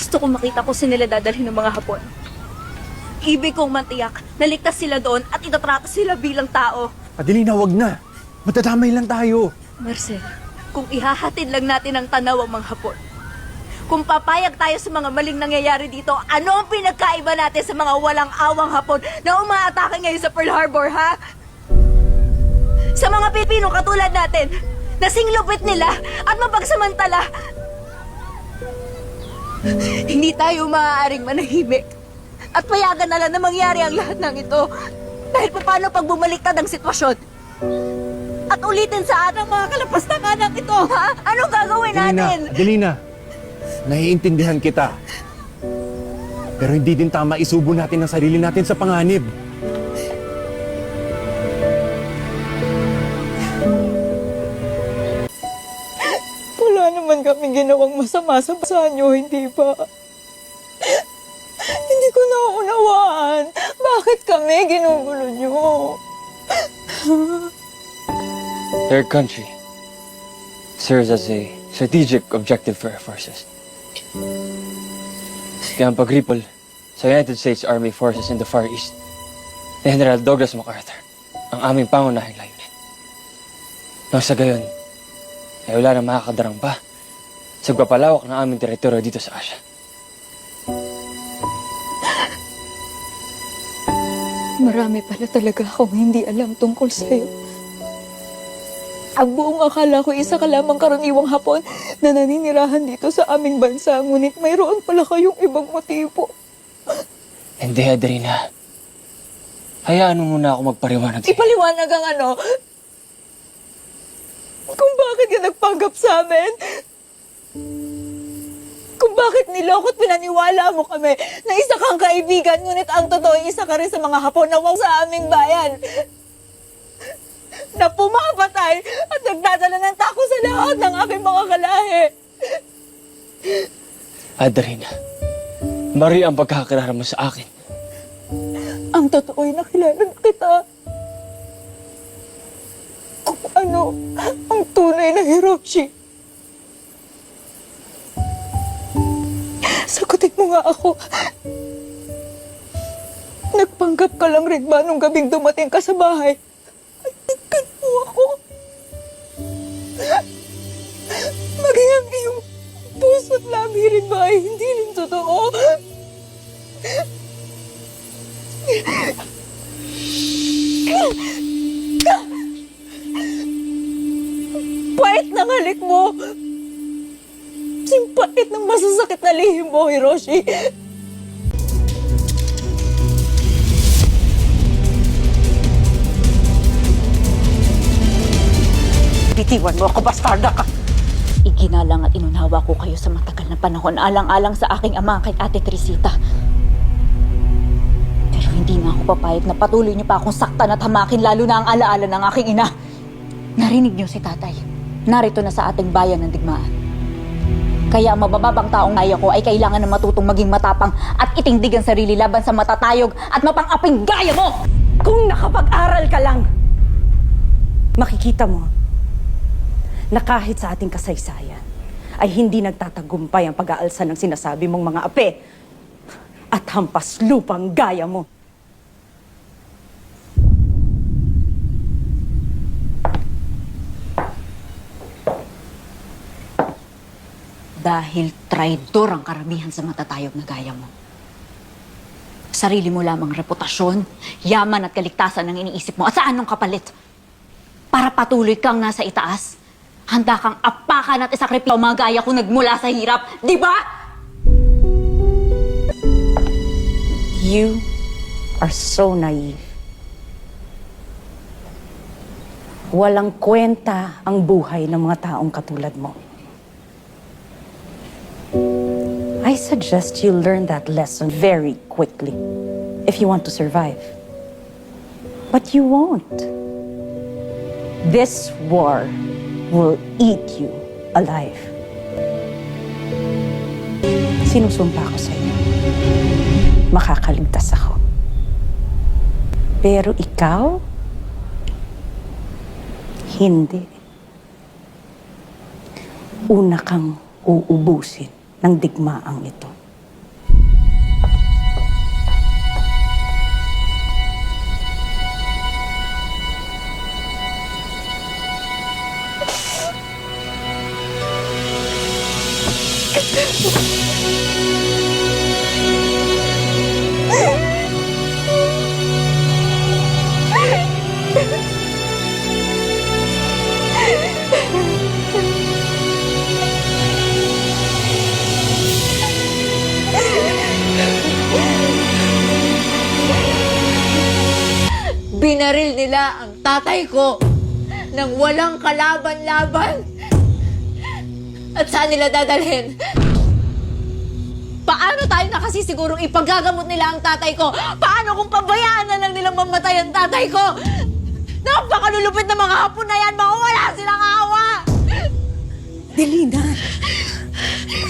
Gusto kong makita kung saan nila dadalhin ng mga Hapon. Ibig kong mantiyak na ligtas sila doon at itatrato sila bilang tao. Adelina, wag na. Matadamay lang tayo. Marcel, kung ihahatid lang natin ang tanaw ang mga Hapon, kung papayag tayo sa mga maling nangyayari dito, ano ang pinagkaiba natin sa mga walang awang Hapon na umaatake ngayon sa Pearl Harbor, ha? Sa mga Pilipino katulad natin, na singlupit nila at mapagsamantala, hindi tayo maaaring manahimik at payagan na lang na mangyari ang lahat ng ito. Dahil paano pag bumaliktad ang sitwasyon? At ulitin sa ating mga kalapastangan ito, ha? Anong gagawin natin? Adelina, naiintindihan kita. Pero hindi din tama isubo natin ang sarili natin sa panganib. Wala naman kami ginawang masama sa banyo, hindi ba? Hindi ko nauunawaan. Bakit kami ginugulo nyo? Their country serves as a strategic objective for our forces. Kaya ang pagripol sa United States Army Forces in the Far East ni General Douglas MacArthur ang aming pangunahing layunin. Nang sa gayon, ay wala na makakadarang pa sa pagpapalawak ng aming teritoryo dito sa Asia. Marami pala talaga akong hindi alam tungkol sa'yo. Ang buong akala ko isa ka lamang karaniwang Hapon na naninirahan dito sa aming bansa, ngunit mayroon pala kayong ibang motibo. Hindi, Adelina. Hayaan mo muna ako magpariwanag sa'yo. Ipaliwanag ang ano? Kung bakit ka nagpanggap sa amin? Kung bakit nilokot pinaniwala mo kami na isa kang kaibigan, ngunit ang totoo isa ka rin sa mga Hapon na wang sa aming bayan. Na pumapatay at nagdadala ng tako sa lahat ng aming mga kalahi. Adelina, mari ang pagkakilala mo sa akin. Ang totoo'y nakilala na kita. Kung ano ang tunay na Hiroshi. Sagutin mo nga ako. Nagpanggap ka lang rin ba nung gabing dumating ka sa bahay? Ay, tignan mo ako. Maging ang iyong puso't labi rin ba ay hindi rin totoo? Pait ng halik mo! Simpait ng masasakit na lihim mo, Hiroshi! Bitiwan mo ako, bastarda ka! Iginalang at inunawa ko kayo sa matagal na panahon, alang-alang sa aking ama kay Ate Teresita. Pero hindi na ako papayag na patuloy niyo pa akong saktan at hamakin, lalo na ang alaala ng aking ina. Narinig niyo si tatay. Narito na sa ating bayan ng digmaan. Kaya ang mabababang taong kaya ko ay kailangan na matutong maging matapang at itindig ang sarili laban sa matatayog at mapang-aping gaya mo! Kung nakapag-aral ka lang, makikita mo na kahit sa ating kasaysayan ay hindi nagtatagumpay ang pag-aalsa ng sinasabi mong mga ape at hampas lupang gaya mo. Dahil traidor ang karamihan sa matatayog na gaya mo. Sarili mo lamang reputasyon, yaman at kaligtasan ang iniisip mo. At saan nung kapalit? Para patuloy kang nasa itaas? Handa kang apakan at isakripisyo ang mga gaya ko nagmula sa hirap, di ba? You are so naive. Walang kwenta ang buhay ng mga taong katulad mo. I suggest you learn that lesson very quickly if you want to survive. But you won't. This war will eat you alive. Sinusumpa ko sa iyo. Makakaligtas ako. Pero ikaw, hindi. Una kang uubusin ng digmaang ito. Binaril nila ang tatay ko nang walang kalaban-laban. At saan nila dadalhin? Paano tayo nakasisigurong ipagagamot nila ang tatay ko? Paano kung pabayaan na lang nilang mamatay ang tatay ko? Napakalulupit na mga hapon na yan, mawawala silang awa! Delina,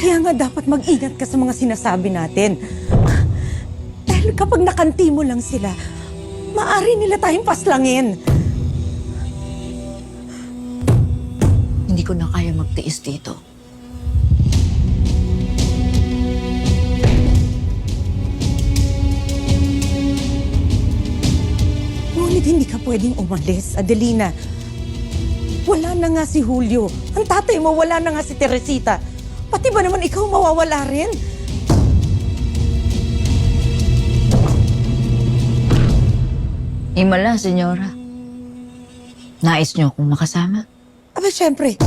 kaya nga dapat mag-ingat ka sa mga sinasabi natin. Dahil kapag nakanti mo lang sila, maaari nila tayong paslangin. Hindi ko na kaya magtiis dito. Ngunit hindi ka pwedeng umalis, Adelina. Wala na nga si Julio. Ang tatay mo, wala na nga si Teresita. Pati ba naman ikaw mawawala rin? Himala, senyora. Nais niyo akong makasama? Aba, syempre.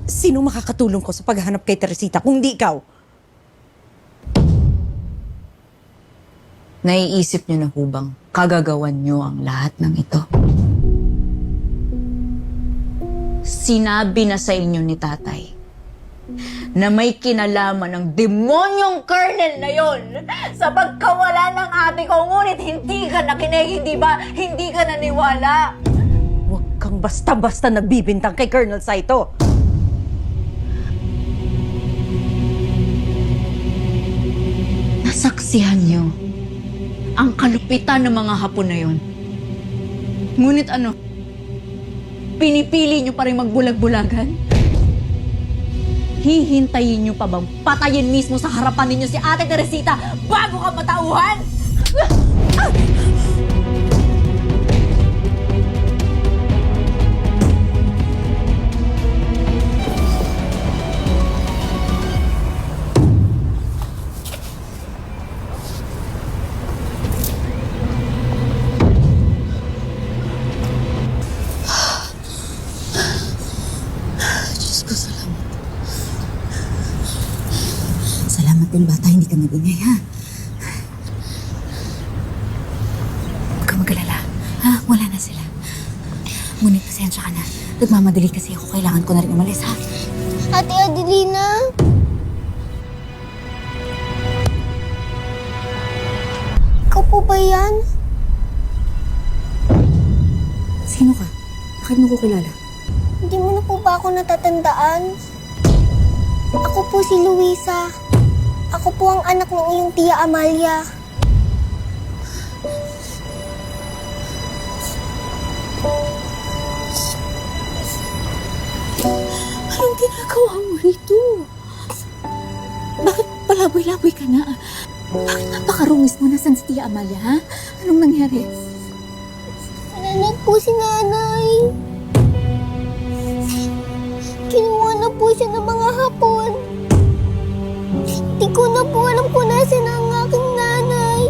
Sino makakatulong ko sa paghahanap kay Teresita kung di ikaw? Naiisip niyo na ho bang kagagawan niyo ang lahat ng ito? Sinabi na sa inyo ni tatay na may kinalaman ng demonyong Colonel na yon sa pagkawala ng ate ko, ngunit hindi ka nakinig, hindi ba? Hindi ka naniwala. Huwag kang basta-basta nagbibintang kay Colonel Saito. Nasaksihan niyo ang kalupitan ng mga Hapon na yon. Ngunit ano? Pinipili niyo pa rin magbulag-bulagan? Hihintayin niyo pa bang patayin mismo sa harapan ninyo si Ate Teresita bago ka matauhan? Diyos ko, salamat. Salamat din, bata. Hindi ka nag-ingay, ha? Huwag ka mag-alala. Ha? Wala na sila. Ngunit pasensya ka na. Nagmamadali kasi ako. Kailangan ko na rin umalis, ha? Ate Adelina? Ikaw po ba yan? Sino ka? Bakit mo ko kilala? Hindi mo na po ba ako natatandaan? Ako po si Luisa. Ako po ang anak ng iyong Tia Amalia. Anong ginagawa mo rito? Bakit palaboy-laboy ka na? Bakit napakarungis mo? Nasaan si Tia Amalia, ha? Anong nangyari? Nanag po si nanay. Kinuha na po siya ng mga hapon. Hindi ko na po alam kung nasaan ang aking nanay.